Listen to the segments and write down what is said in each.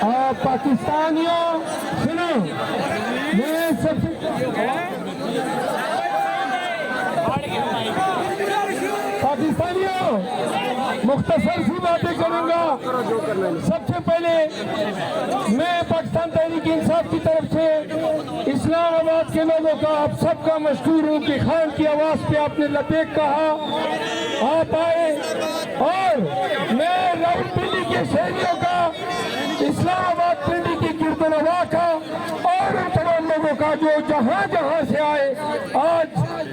पाकिस्तानियों सुनो, मैं सबसे पाकिस्तानियों मुख्तसर सी बातें करूंगा। सबसे पहले मैं पाकिस्तान तहरीक इंसाफ की तरफ से इस्लामाबाद के लोगों का आप सबका मशकूर हूँ कि खान की आवाज़ पे आपने लबैक कहा, आप आए, और मैं रावलपिंडी के शहरियों का, इस्लामाबाद पिंडी की कीर्तनवा का और उन तमाम लोगों का जो जहाँ जहाँ से आए आज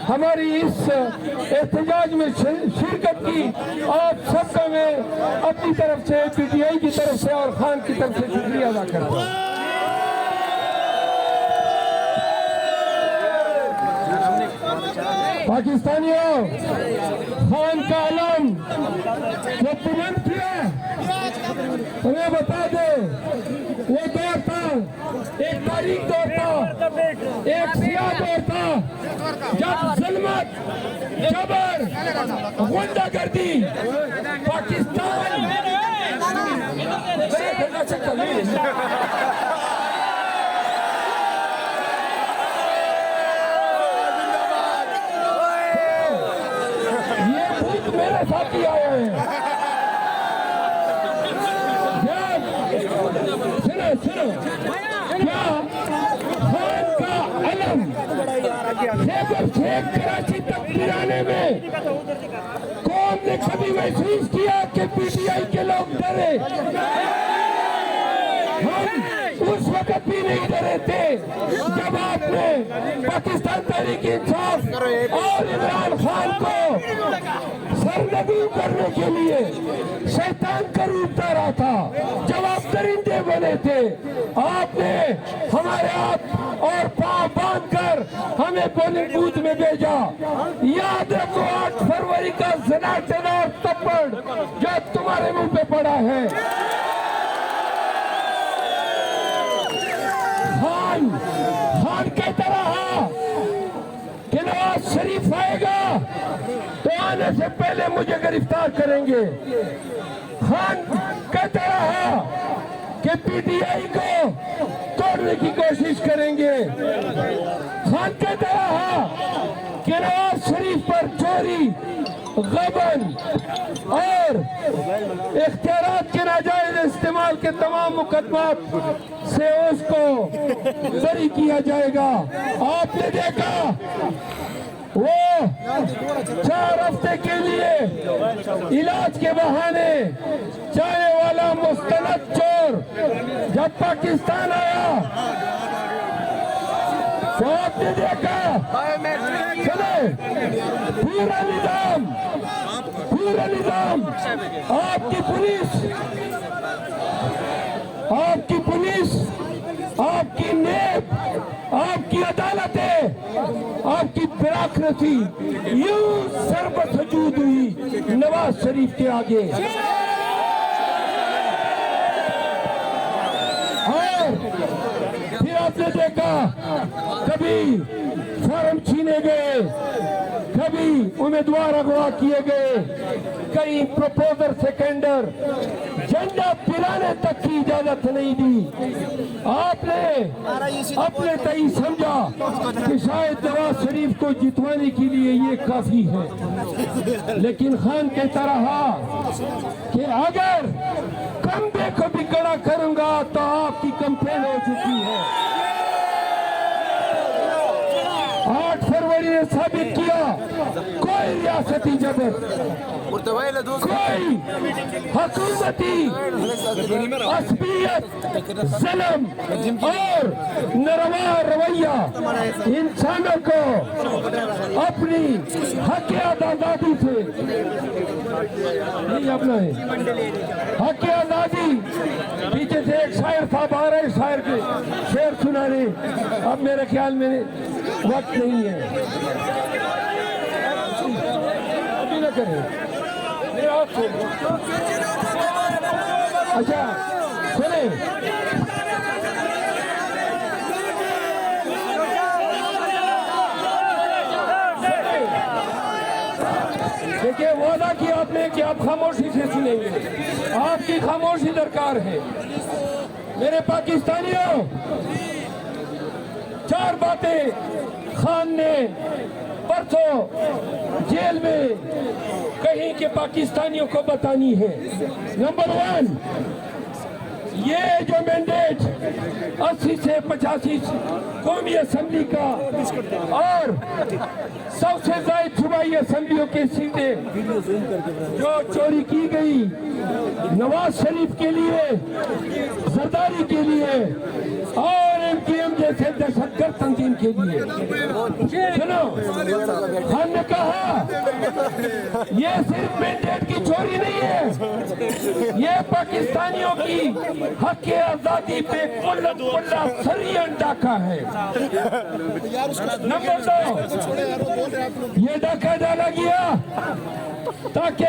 हमारी इस एहतजाज में शिरकत की, आप सबका मैं अपनी तरफ से, पीटीआई की तरफ से और खान की तरफ से शुक्रिया अदा करता हूँ। पाकिस्तानियों, खान का आलम जो बुलंद किया, उन्हें बता दे, वो दौर था, एक तारीख दौर था, एक सियाह दौर था, जब जुल्मत, जबर, गुंडागर्दी पाकिस्तान मेरे साथी आए हैं। सुनो, क्या खान का अलम कराची तक गिराने में कौन ने कभी महसूस किया कि पीटीआई के लोग डरे? हम उस वक्त भी नहीं डरे थे जब आपने पाकिस्तान तहरीक इंसाफ और इमरान खान को सरनगू करने के लिए शैतान का रूप धारा था, जब आप दरिंदे बने थे, आपने हमारे हाथ और पांव बांधकर हमें पोलिंग बूथ में भेजा। याद रखो 8 फरवरी का सनातन और थप्पड़ जो तुम्हारे मुंह पे पड़ा है। खान कहता रहा कि नवाज शरीफ आएगा तो आने से पहले मुझे गिरफ्तार करेंगे। खान कहता रहा कि पीटीआई को तोड़ने की कोशिश करेंगे। खान कहता रहा कि नवाज शरीफ पर चोरी, गबन और इख्तियारात के नाजायज इस्तेमाल के तमाम मुकदमात से उसको बरी किया जाएगा। आपने देखा वो 4 हफ्ते के लिए इलाज के बहाने जाने वाला मुस्तनद चोर जब पाकिस्तान आया तो आपने देखा चले पूरा निजाम आपकी पुलिस, आपकी नेब, आपकी अदालतें, आपकी ब्यूरोक्रेसी यूं सर्वसजूद हुई नवाज शरीफ के आगे। और फिर आपने देखा कभी फॉर्म छीने गए, कभी उम्मीदवार अगवा किए गए, कई प्रपोजर सेकेंडर, झंडा पिलाने तक की इजाजत नहीं दी। आपने अपने तय समझा कि शायद नवाज शरीफ को जितवाने के लिए ये काफी है, लेकिन खान कहता रहा कि अगर कंधे को भी कड़ा करूंगा तो आपकी कंपेन हो चुकी है। 8 फरवरी ने साबित किया कोई रियासती जबर, कोई हुकूमती असबियत, जुल्म और नरवा रवैया इंसानों को अपनी हक आज़ादी से नहीं अपना है। हक आज़ादी पीछे से एक शायर था, 12 शायर के शेर सुनाने, अब मेरे ख्याल में वक्त नहीं है, अभी न करें। अच्छा सुने, देखिए वादा किया आपने कि आप खामोशी से सुनेंगे, आपकी खामोशी दरकार है। मेरे पाकिस्तानियों, 4 बातें खान ने परसों जेल में कहीं के पाकिस्तानियों को बतानी है। नंबर 1, ये जो मैंडेट 80 से 85 कौमी असेंबली का और 100 से ज्यादा सूबाई असेंबलियों के सीटें जो चोरी की गई नवाज शरीफ के लिए, जरदारी के लिए और एमकेएम जैसे दहशतगर्द तंजीम के लिए। सुनो, हमने कहा ये सिर्फ मैंडेट की चोरी नहीं है, ये पाकिस्तानियों की हक के आजादी पे कुल्ला सरियन डाका है। नंबर 2, ये डाका डाला गया ताकि